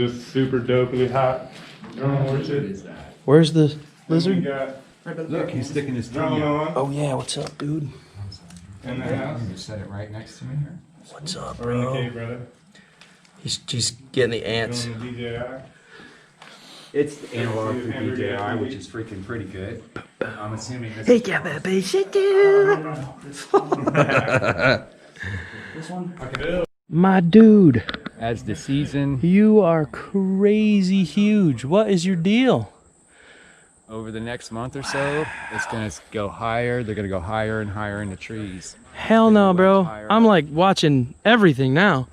just super dopely hot. Where's the lizard? Look, he's sticking his tongue out. Oh yeah, what's up, dude? In the house. You just set it right next to me here. What's up, Or in the bro? cave, brother. He's getting the ants. Doing the DJI. It's the analog for DJI, which is freaking pretty good. I'm assuming this Hey, yeah, baby, shit, dude. this one. Okay. My dude, As the season you are crazy huge. What is your deal? over the next month or so, it's gonna go higher. They're gonna go higher and higher in the trees. Hell no, bro. I'm like watching everything now.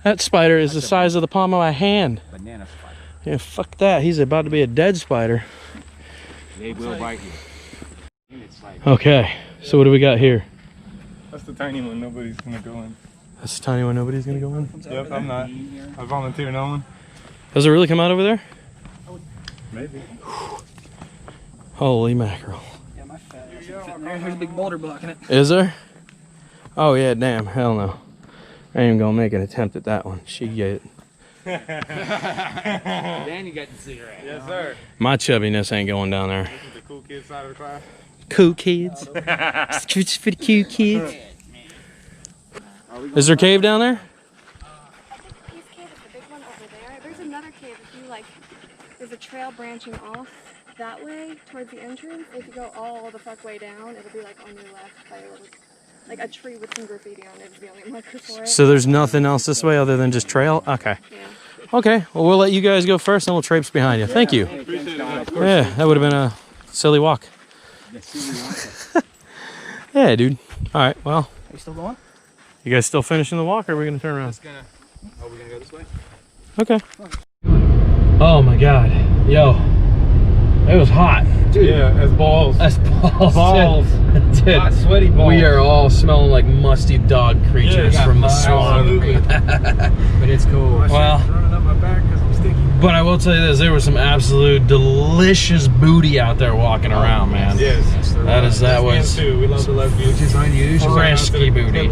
That spider is the size of the palm of my hand. Banana spider. Yeah, fuck that. He's about to be a dead spider. They will bite you. Okay, so what do we got here? That's the tiny one. Nobody's gonna go in. That's a tiny one. Nobody's gonna go in. Yep, I'm not. I volunteer no one. Does it really come out over there? Maybe. Holy mackerel. Yeah, my fat ass isn't fitting there. There's a big boulder blocking it. Is there? Oh yeah, damn. Hell no. I ain't even gonna make an attempt at that one. Shit. Then you got the cigarette. Yes, sir. My chubbiness ain't going down there. This is the cool kid side of the class. Cool kids. It's for the cute kids. Is there a cave down there? I think the East Cave is the big one over there. There's another cave if you like, there's a trail branching off that way towards the entrance. If you go all the fuck way down, it'll be like on your left by a little, like a tree with some graffiti on it is the only marker for it. So there's nothing else this way other than just trail? Okay. Yeah. Okay, well we'll let you guys go first and we'll traipse behind you. Thank you. Appreciate it. Yeah, that would have been a silly walk. Yeah, dude. All right, well. Are you still going? You guys still finishing the walk or are we going to turn around? Oh, we're gonna go this way? Okay. Oh my God. Yo, it was hot. Dude, yeah, as balls. That's balls. Balls. Dude, Hot, sweaty balls. we are all smelling like musty dog creatures Yeah, from the swamp. But it's cool. Well, running up my back because I'm sticky. but I will tell you this, there was some absolute delicious booty out there walking around, man. Yes. That was Too. We love the lesbians. Which is unusual. frisky booty.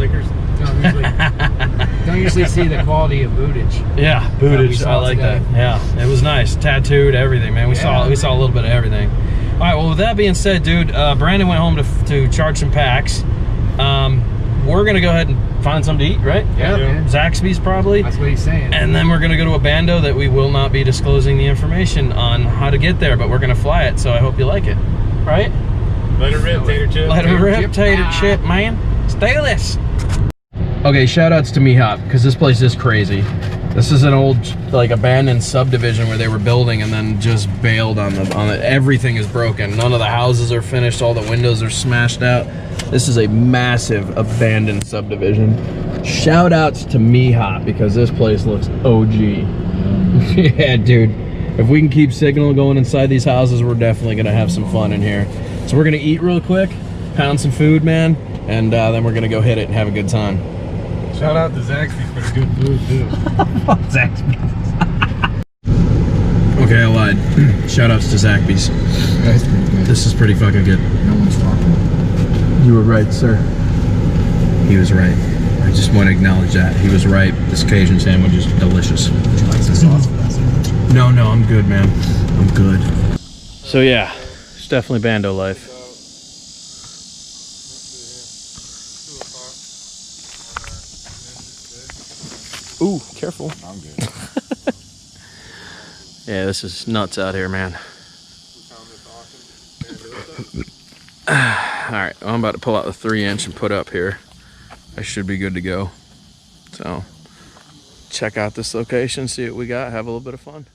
Don't usually see the quality of bootage. Yeah, we bootage. saw I like today. that. Yeah, it was nice. Tattooed, everything, man. We saw a little bit of everything. All right. Well, with that being said, dude, Brandon went home to charge some packs. We're gonna go ahead and find something to eat, right? Yeah, man. Zaxby's probably. That's what he's saying. And then we're gonna go to a bando that we will not be disclosing the information on how to get there, but we're gonna fly it. So I hope you like it. Right? Let it rip, tater chip. Let it rip, tater chip, man. Stay this. Okay, shout outs to Mehop, because this place is crazy. This is an old, like, abandoned subdivision where they were building and then just bailed on it. Everything is broken. None of the houses are finished. All the windows are smashed out. This is a massive abandoned subdivision. Shout outs to Mehop, because this place looks OG. Yeah, dude. If we can keep signal going inside these houses, we're definitely going to have some fun in here. So we're going to eat real quick, pound some food, man, and then we're going to go hit it and have a good time. Shout out to Zaxby's for the good food, too. Zaxby's. Okay, I lied. Shout outs to Zaxby's. That's pretty good. This is pretty fucking good. No one's talking. You were right, sir. He was right. I just want to acknowledge that. He was right. This Cajun sandwich is delicious. Would you like some sauce for that sandwich? No, I'm good, man. I'm good. So yeah, it's definitely bando life. Ooh, careful. I'm good. Yeah, this is nuts out here, man. Alright, I'm about to pull out the 3-inch and put up here. I should be good to go. So, check out this location, see what we got, have a little bit of fun.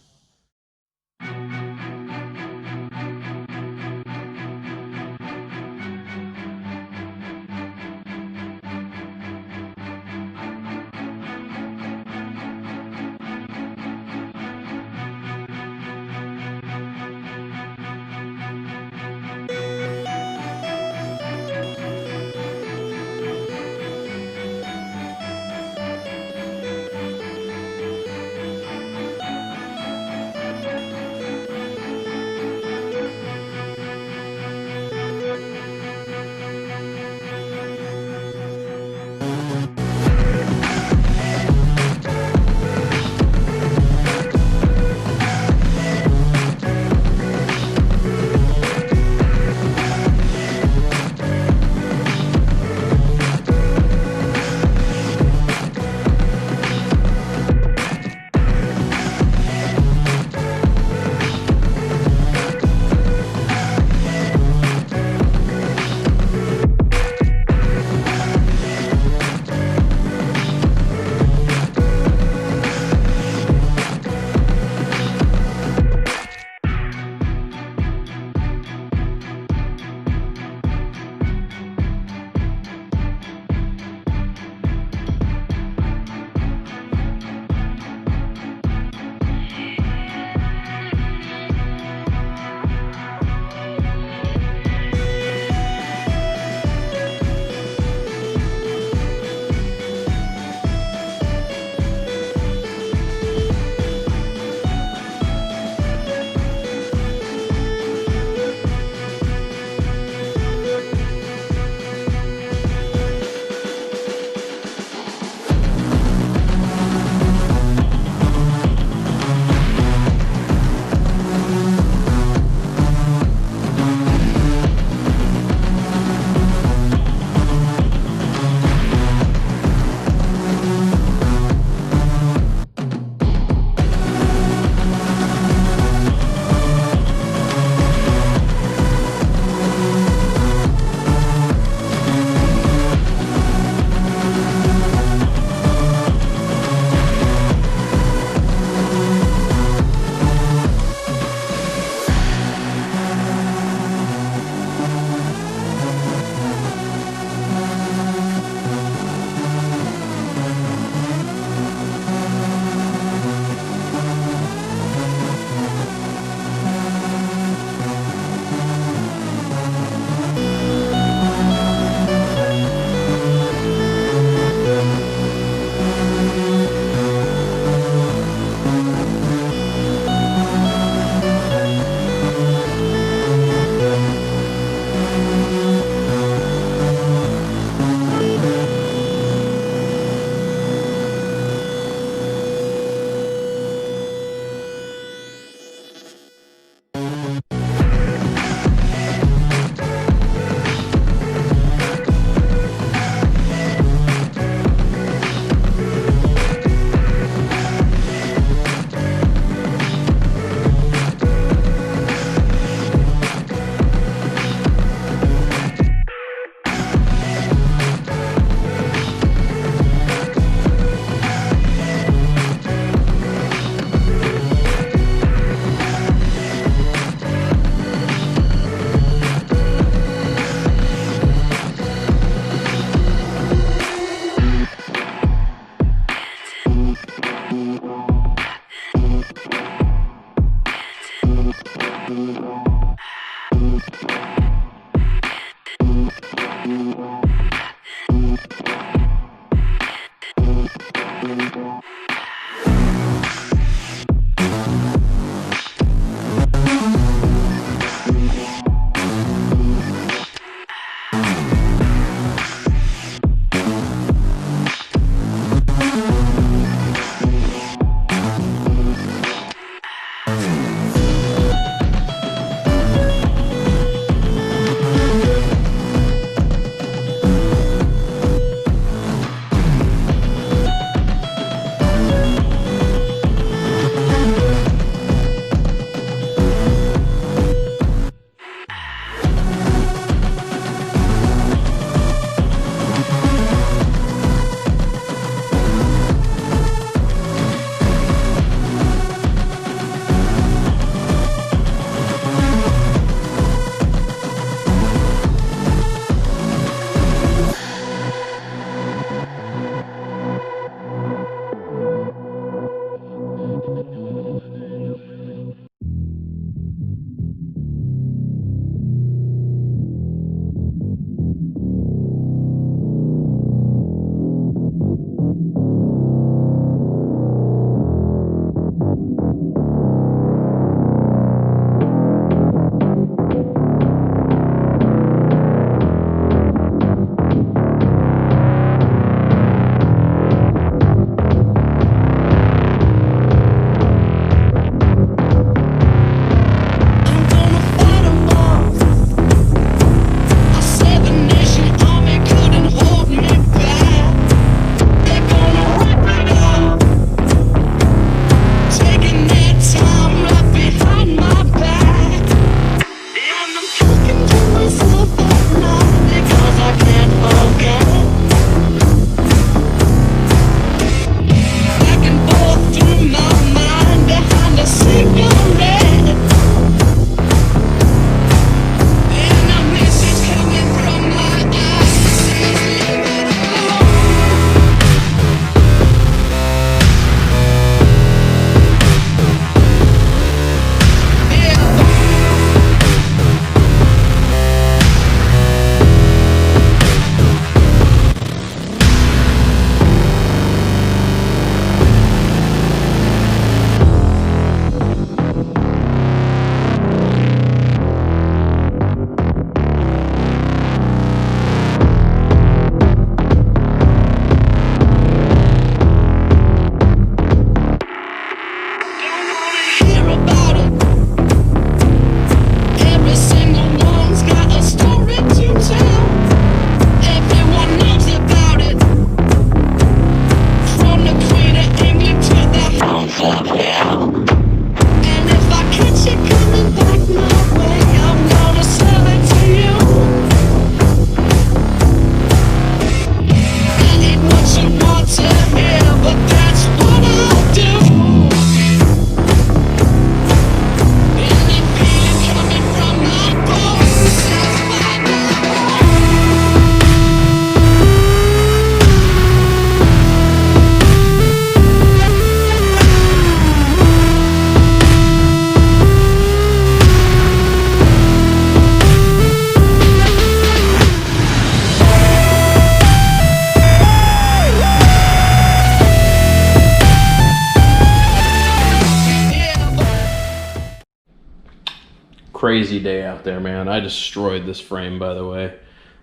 Crazy day out there, man. I destroyed this frame, by the way.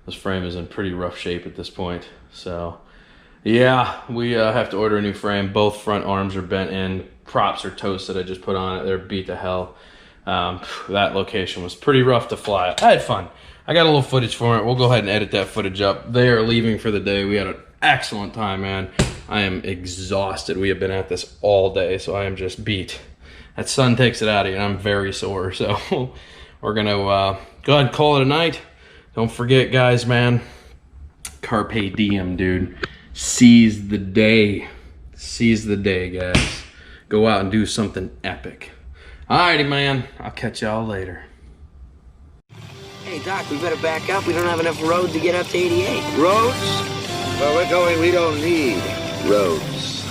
This frame is in pretty rough shape at this point. So, yeah, we have to order a new frame. Both front arms are bent in. Props are toasted. I just put on it. They're beat to hell. That location was pretty rough to fly. I had fun. I got a little footage for it. We'll go ahead and edit that footage up. They are leaving for the day. We had an excellent time, man. I am exhausted. We have been at this all day, so I am just beat. That sun takes it out of you, and I'm very sore. So we're going to go ahead and call it a night. Don't forget, guys, man. Carpe diem, dude. Seize the day. Seize the day, guys. Go out and do something epic. Alrighty, man. I'll catch y'all later. Hey, Doc, we better back up. We don't have enough road to get up to 88. Roads? Where we're going, we don't need roads.